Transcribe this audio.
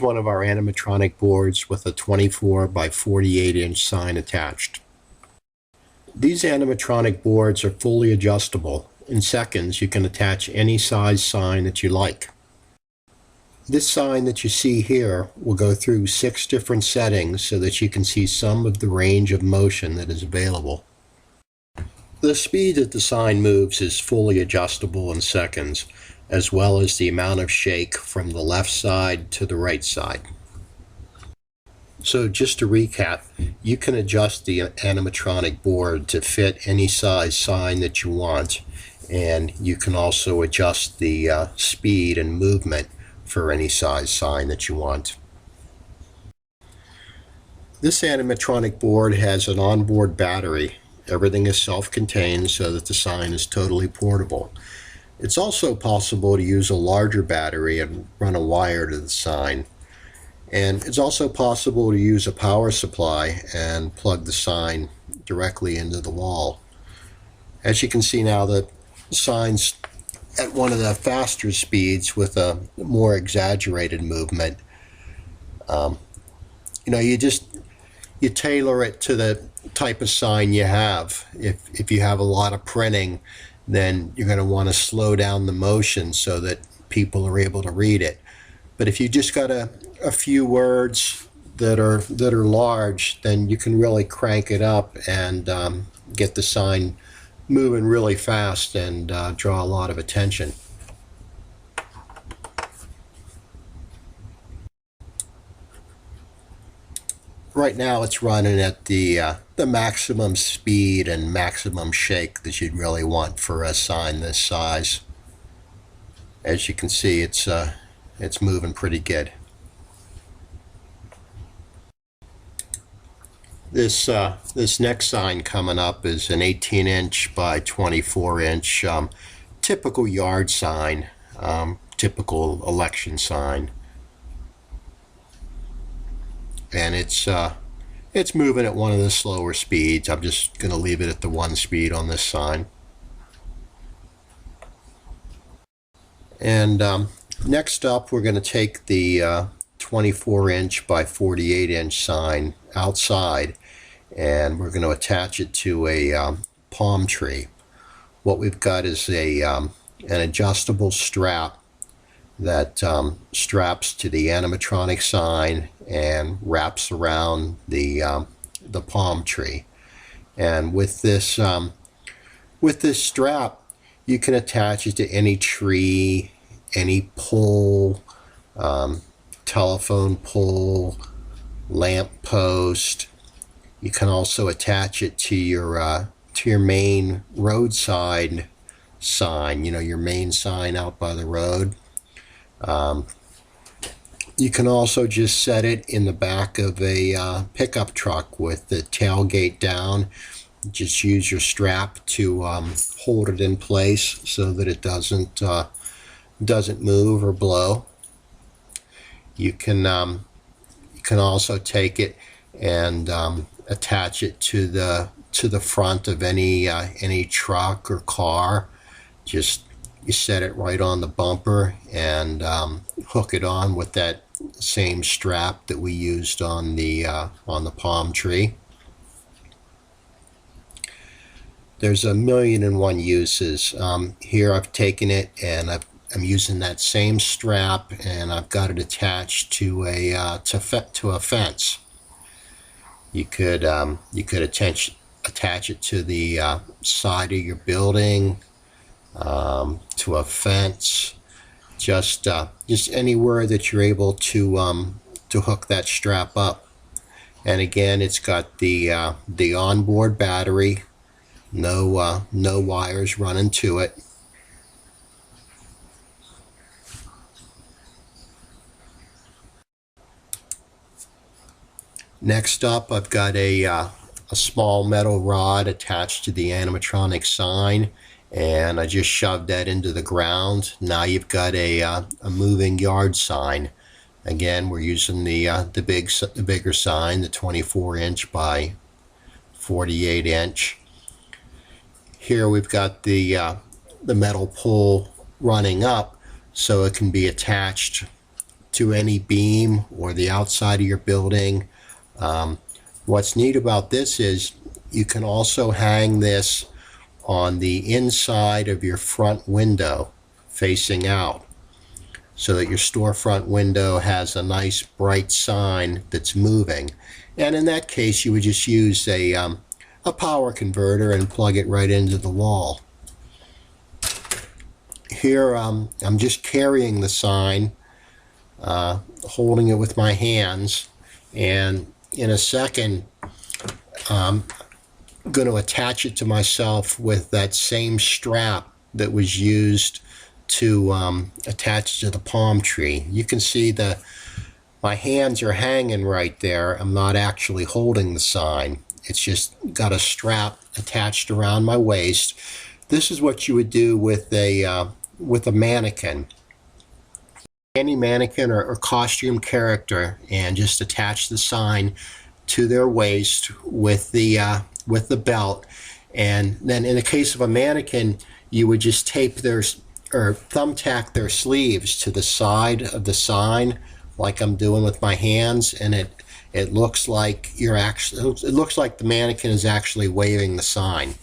One of our animatronic boards with a 24 by 48 inch sign attached. These animatronic boards are fully adjustable. In seconds, you can attach any size sign that you like. This sign that you see here will go through 6 different settings so that you can see some of the range of motion that is available. The speed that the sign moves is fully adjustable in seconds, as well as the amount of shake from the left side to the right side. So just to recap, you can adjust the animatronic board to fit any size sign that you want, and you can also adjust the speed and movement for any size sign that you want. This animatronic board has an onboard battery. Everything is self-contained so that the sign is totally portable. It's also possible to use a larger battery and run a wire to the sign. And it's also possible to use a power supply and plug the sign directly into the wall. As you can see now, the sign's at one of the faster speeds with a more exaggerated movement. You tailor it to the type of sign you have. If you have a lot of printing, then you're going to want to slow down the motion so that people are able to read it. But if you just got a few words that are large, then you can really crank it up and get the sign moving really fast and draw a lot of attention. Right now it's running at the maximum speed and maximum shake that you'd really want for a sign this size. As you can see, it's moving pretty good. This next sign coming up is an 18-inch by 24-inch typical yard sign, typical election sign. And it's moving at one of the slower speeds. I'm just going to leave it at the 1 speed on this sign. And next up, we're going to take the 24-inch by 48-inch sign outside, and we're going to attach it to a palm tree. What we've got is an adjustable strap that straps to the animatronic sign and wraps around the palm tree. And with this strap, you can attach it to any tree, any pole, telephone pole, lamp post. You can also attach it to your main roadside sign, your main sign out by the road. You can also just set it in the back of a pickup truck with the tailgate down. Just use your strap to hold it in place so that it doesn't move or blow. You can also take it and attach it to the front of any truck or car. Just you set it right on the bumper and hook it on with that same strap that we used on the palm tree. There's a million and one uses. Here I've taken it and I'm using that same strap, and I've got it attached to a fence. You could attach it to the side of your building, to a fence, just anywhere that you're able to hook that strap up. And again, it's got the onboard battery, no wires running to it. Next up, I've got a small metal rod attached to the animatronic sign, and I just shoved that into the ground. Now you've got a moving yard sign. Again, we're using the bigger sign, the 24-inch by 48-inch. Here we've got the metal pole running up, so it can be attached to any beam or the outside of your building. What's neat about this is you can also hang this on the inside of your front window facing out, so that your storefront window has a nice bright sign that's moving. And in that case, you would just use a power converter and plug it right into the wall. Here I'm just carrying the sign, holding it with my hands, and in a second I'm going to attach it to myself with that same strap that was used to attach to the palm tree. You can see my hands are hanging right there. I'm not actually holding the sign. It's just got a strap attached around my waist. This is what you would do with a mannequin. Any mannequin or costume character, and just attach the sign to their waist with the belt. And then in the case of a mannequin, you would just tape or thumbtack their sleeves to the side of the sign, like I'm doing with my hands, and it looks like the mannequin is actually waving the sign.